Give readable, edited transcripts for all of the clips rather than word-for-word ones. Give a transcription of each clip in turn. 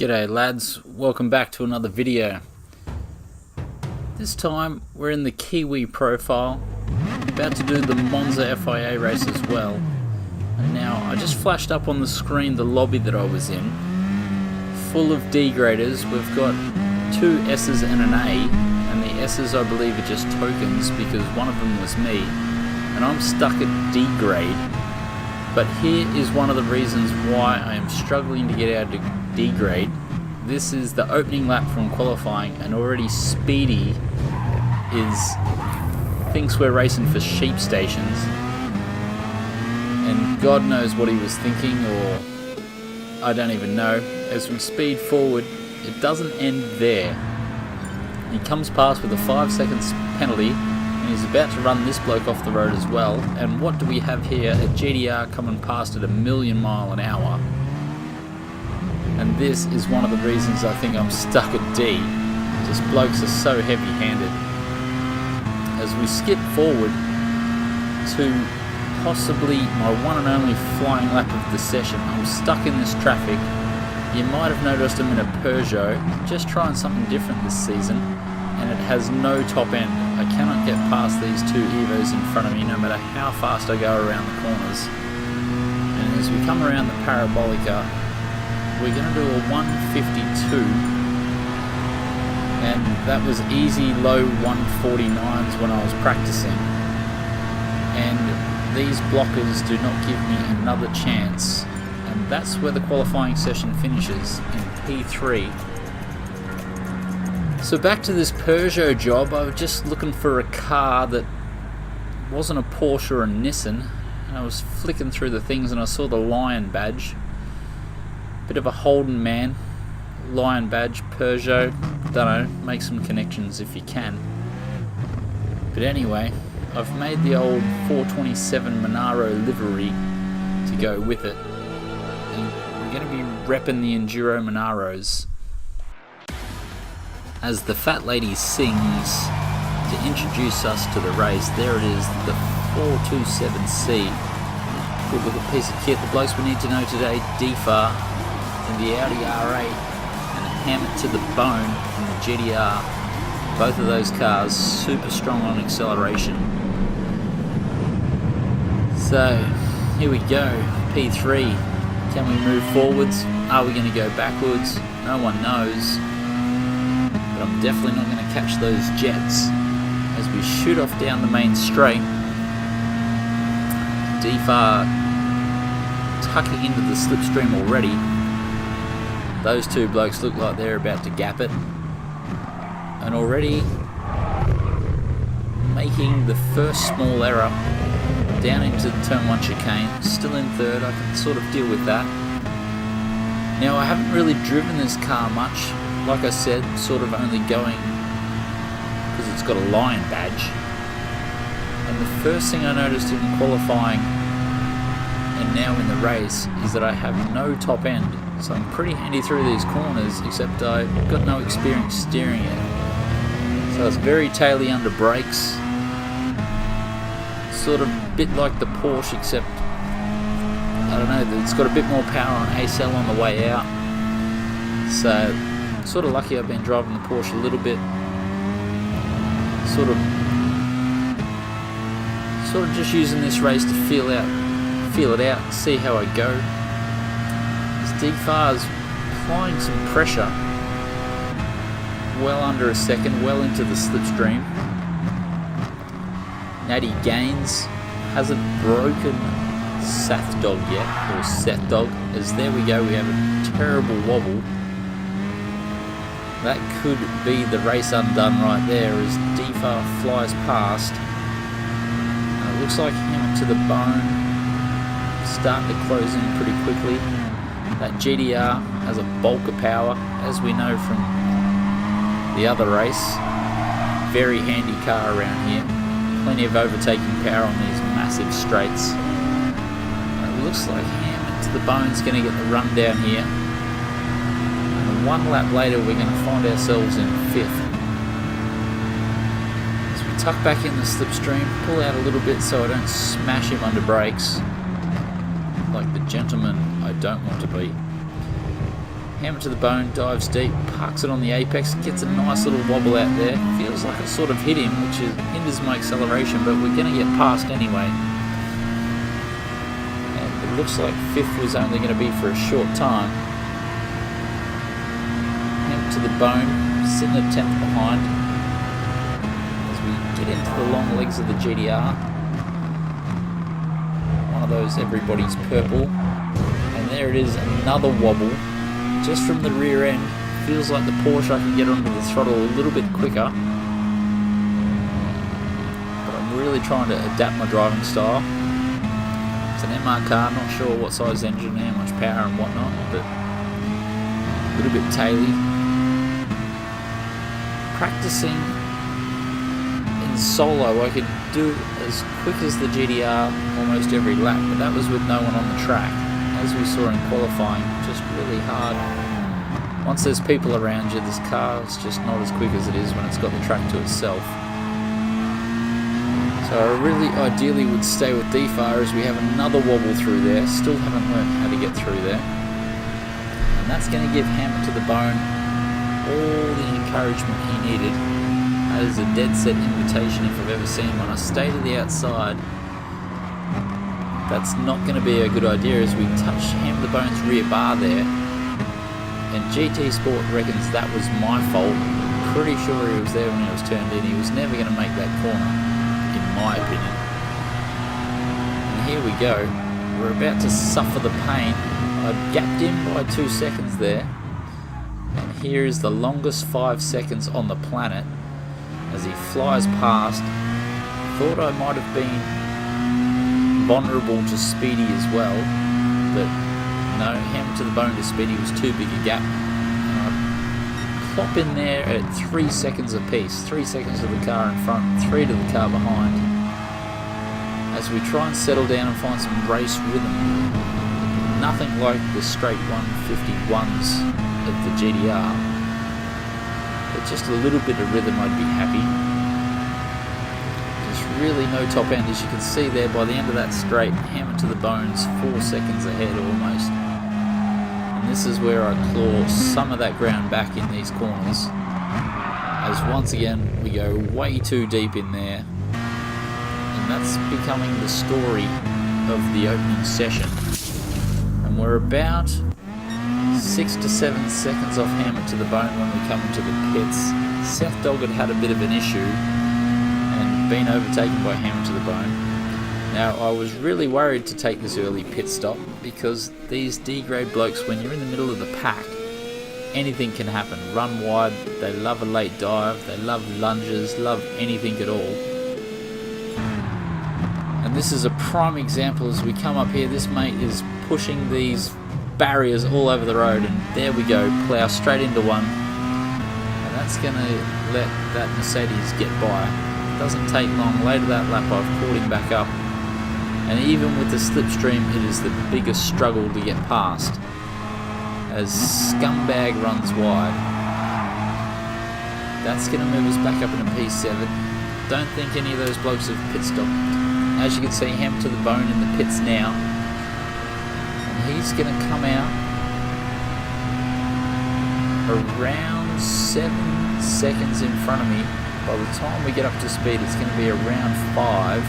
G'day lads, welcome back to another video. This time we're in the Kiwi profile, about to do the Monza FIA race as well. And now I just flashed up on the screen the lobby that I was in, full of D graders. We've got 2 S's and an A, and the S's I believe are just tokens because one of them was me, and I'm stuck at D grade. But here is one of the reasons why I am struggling to get out of D grade. This is the opening lap from qualifying, and already Speedy thinks we're racing for sheep stations, and God knows what he was thinking, or I don't even know. As we speed forward, it doesn't end there. He comes past with a 5 seconds penalty, and he's about to run this bloke off the road as well. And what do we have here? A GTR coming past at 1,000,000 miles an hour. And this is one of the reasons I think I'm stuck at D. Just blokes are so heavy-handed. As we skip forward to possibly my one and only flying lap of the session, I'm stuck in this traffic. You might have noticed I'm in a Peugeot, just trying something different this season, and it has no top end. I cannot get past these 2 Evos in front of me no matter how fast I go around the corners. And as we come around the Parabolica, we're going to do a 152, and that was easy low 149s when I was practicing. And these blockers do not give me another chance, and that's where the qualifying session finishes, in P3. So back to this Peugeot job. I was just looking for a car that wasn't a Porsche or a Nissan, and I was flicking through the things and I saw the Lion badge. Bit of a Holden man, Lion badge, Peugeot, don't know, make some connections if you can. But anyway, I've made the old 427 Monaro livery to go with it, and we're going to be repping the Enduro Monaros. As the fat lady sings to introduce us to the race, there it is, the 427C. Good little piece of kit. The blokes we need to know today: DFAR in the Audi R8 and Ham It to the Bone in the GTR. Both of those cars super strong on acceleration. So here we go, P3. Can we move forwards? Are we going to go backwards? No one knows. But I'm definitely not going to catch those jets. As we shoot off down the main straight, DFAR tucking into the slipstream already. Those 2 blokes look like they're about to gap it, and already making the first small error down into the turn 1 chicane. Still in third, I can sort of deal with that. Now I haven't really driven this car much, like I said, sort of only going because it's got a Lion badge. And the first thing I noticed in qualifying and now in the race is that I have no top end. So I'm pretty handy through these corners, except I've got no experience steering it. So it's very taily under brakes. Sort of a bit like the Porsche, except, I don't know, it's got a bit more power on ACL on the way out. So, sort of lucky I've been driving the Porsche a little bit. Sort of just using this race to feel it out, see how I go. DFAR's applying some pressure, well under a second, well into the slipstream. Natty Gaines hasn't broken Seth Dog yet, or Seth Dog, as there we go, we have a terrible wobble. That could be the race undone right there as DFAR flies past. And it looks like Ham It to the Bone starting to close in pretty quickly. That GTR has a bulk of power, as we know from the other race. Very handy car around here. Plenty of overtaking power on these massive straights. It looks like Ham It to the Bone's going to get the run down here. And 1 lap later we're going to find ourselves in 5th. As we tuck back in the slipstream, pull out a little bit so I don't smash him under brakes, like the gentleman I don't want to be. Hammer to the bone, dives deep, parks it on the apex, gets a nice little wobble out there. Feels like it sort of hit him, which hinders my acceleration, but we're going to get past anyway. And it looks like 5th was only going to be for a short time. Hammer to the bone, sitting a 10th behind. As we get into the long legs of the GTR. One of those everybody's purple. And there it is, another wobble. Just from the rear end, feels like the Porsche I can get onto the throttle a little bit quicker. But I'm really trying to adapt my driving style. It's an MR car, not sure what size engine, how much power and whatnot, but a little bit taily. Practicing in solo, I could do as quick as the GTR almost every lap, but that was with no one on the track. As we saw in qualifying, just really hard. Once there's people around you, this car is just not as quick as it is when it's got the track to itself. So I really ideally would stay with DFAR as we have another wobble through there. Still haven't learned how to get through there. And that's going to give Hammer to the bone all the encouragement he needed. That is a dead set invitation if I've ever seen one. I stay to the outside. That's not going to be a good idea as we touch Hammer the Bone's rear bar there. And GT Sport reckons that was my fault. I'm pretty sure he was there when he was turned in. He was never going to make that corner, in my opinion. And here we go. We're about to suffer the pain. I gapped him by 2 seconds there. And here is the longest 5 seconds on the planet as he flies past. Thought I might have been vulnerable to Speedy as well, but no, Hammer to the bone to Speedy was too big a gap. And I plop in there at 3 seconds apiece, 3 seconds to the car in front, 3 to the car behind, as we try and settle down and find some race rhythm. Nothing like the straight 151s of the GTR, but just a little bit of rhythm, I'd be happy. Really no top end, as you can see there. By the end of that straight, Hammer to the bones 4 seconds ahead almost. And this is where I claw some of that ground back in these corners, as once again we go way too deep in there, and that's becoming the story of the opening session. And we're about 6 to 7 seconds off Hammer to the bone when we come into the pits. Seth Dog had a bit of an issue been overtaken by Hammer to the bone. Now, I was really worried to take this early pit stop because these D-grade blokes, when you're in the middle of the pack, anything can happen. Run wide, they love a late dive, they love lunges, love anything at all. And this is a prime example as we come up here. This mate is pushing these barriers all over the road, and there we go, plough straight into one. And that's going to let that Mercedes get by. Doesn't take long. Later that lap I've caught him back up, and even with the slipstream it is the biggest struggle to get past as Scumbag runs wide. That's going to move us back up into P7. Don't think any of those blokes have pit stopped. As you can see, Hammer to the bone in the pits now, and he's going to come out around 7 seconds in front of me. By the time we get up to speed, it's going to be around 5.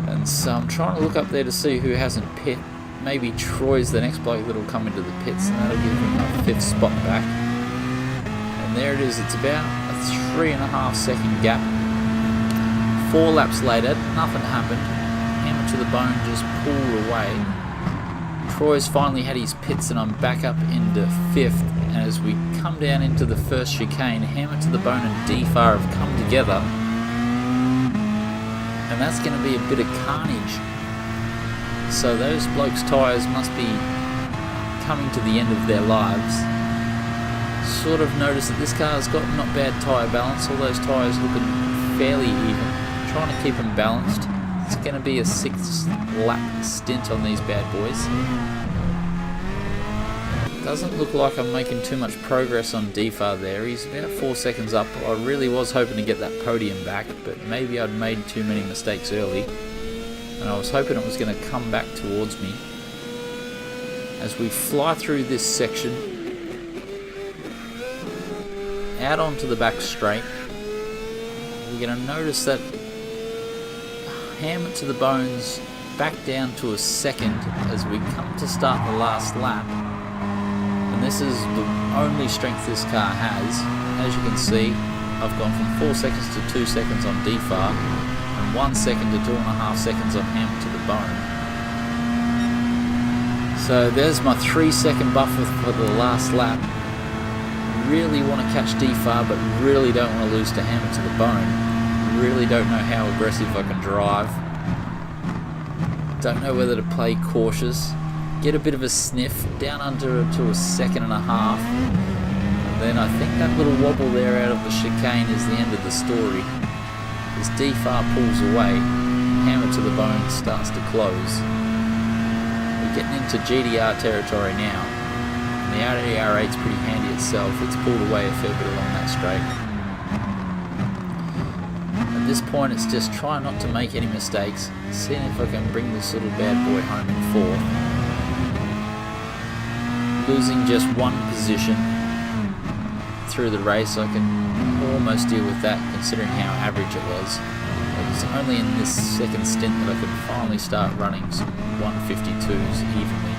And so I'm trying to look up there to see who hasn't pit. Maybe Troy's the next bloke that'll come into the pits, and that'll give him a 5th spot back. And there it is. It's about a 3.5 second gap. 4 laps later, nothing happened. Hammer to the bone just pulled away. Troy's finally had his pits, and I'm back up into 5th. And as we come down into the first chicane, Hammer to the bone and DFAR have come together, and that's going to be a bit of carnage. So those blokes' tyres must be coming to the end of their lives. Sort of notice that this car's got not bad tyre balance, all those tyres looking fairly even. Trying to keep them balanced. It's going to be a 6th lap stint on these bad boys. Doesn't look like I'm making too much progress on DFAR there. He's about 4 seconds up. I really was hoping to get that podium back, but maybe I'd made too many mistakes early, and I was hoping it was going to come back towards me. as we fly through this section out onto the back straight. We're going to notice that hammer to the bones back down to a second as we come to start the last lap. And this is the only strength this car has. As you can see, I've gone from 4 seconds to 2 seconds on DFAR and 1 second to 2.5 seconds on hammer to the bone. So there's my 3 second buffer for the last lap. Really want to catch DFAR, but really don't want to lose to hammer to the bone. Really don't know how aggressive I can drive. Don't know whether to play cautious. Get a bit of a sniff down under to a 1.5 seconds. And then I think that little wobble there out of the chicane is the end of the story. As DFAR pulls away, hammer to the bone starts to close. We're getting into GDR territory now. And the Audi R8's pretty handy itself. It's pulled away a fair bit along that straight. At this point, it's just trying not to make any mistakes, seeing if I can bring this little bad boy home in 4th. Losing just 1 position through the race, I can almost deal with that considering how average it was. It was only in this second stint that I could finally start running some 152s evenly.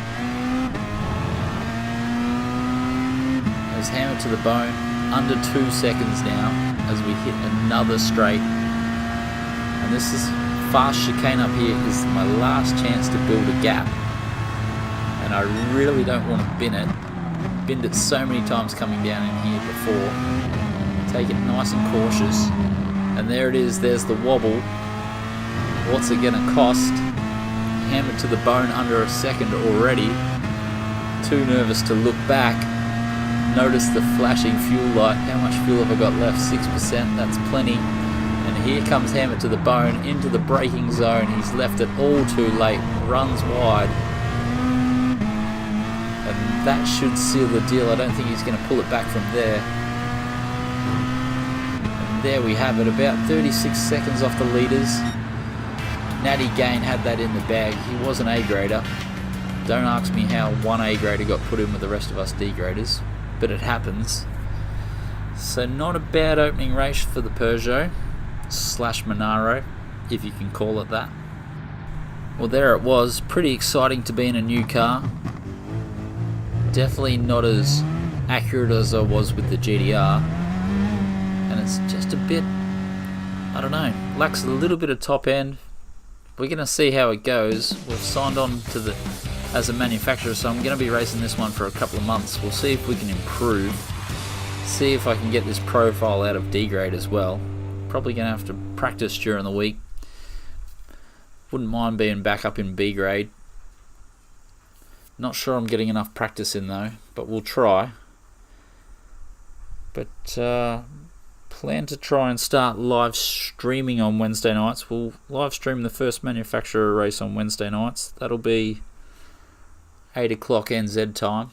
As hammer to the bone, under 2 seconds now as we hit another straight. And this is fast chicane up here is my last chance to build a gap. And I really don't want to bin it. Binned it so many times coming down in here before. Take it nice and cautious. And there it is, there's the wobble. What's it going to cost? Hammered to the bone under a second already. Too nervous to look back. Notice the flashing fuel light. How much fuel have I got left? 6%, that's plenty. And here comes hammer to the bone into the braking zone. He's left it all too late. Runs wide. And that should seal the deal. I don't think he's going to pull it back from there. And there we have it. About 36 seconds off the leaders. Natty Gain had that in the bag. He was an A grader. Don't ask me how one A grader got put in with the rest of us D graders, but it happens. So not a bad opening race for the Peugeot slash Monaro, if you can call it that. Well, there it was. Pretty exciting to be in a new car. Definitely not as accurate as I was with the GDR, and it's just a bit, I don't know, lacks a little bit of top end. We're going to see how it goes. We've signed on to the as a manufacturer, so I'm going to be racing this one for a couple of months. We'll see if we can improve, see if I can get this profile out of D grade as well. Probably going to have to practice during the week. Wouldn't mind being back up in B grade. Not sure I'm getting enough practice in though, but we'll try. But plan to try and start live streaming on Wednesday nights. We'll live stream the first manufacturer race on Wednesday nights. That'll be 8 o'clock NZ time.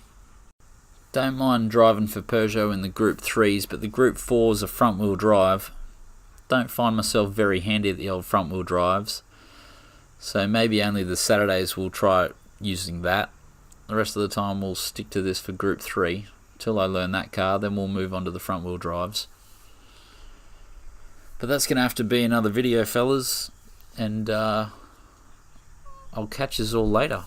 Don't mind driving for Peugeot in the Group 3s, but the Group 4s are front wheel drive. Don't find myself very handy at the old front wheel drives. So maybe only the Saturdays we'll try using that. The rest of the time we'll stick to this for Group 3 till I learn that car, then we'll move on to the front wheel drives. But that's going to have to be another video, fellas, and I'll catch you all later.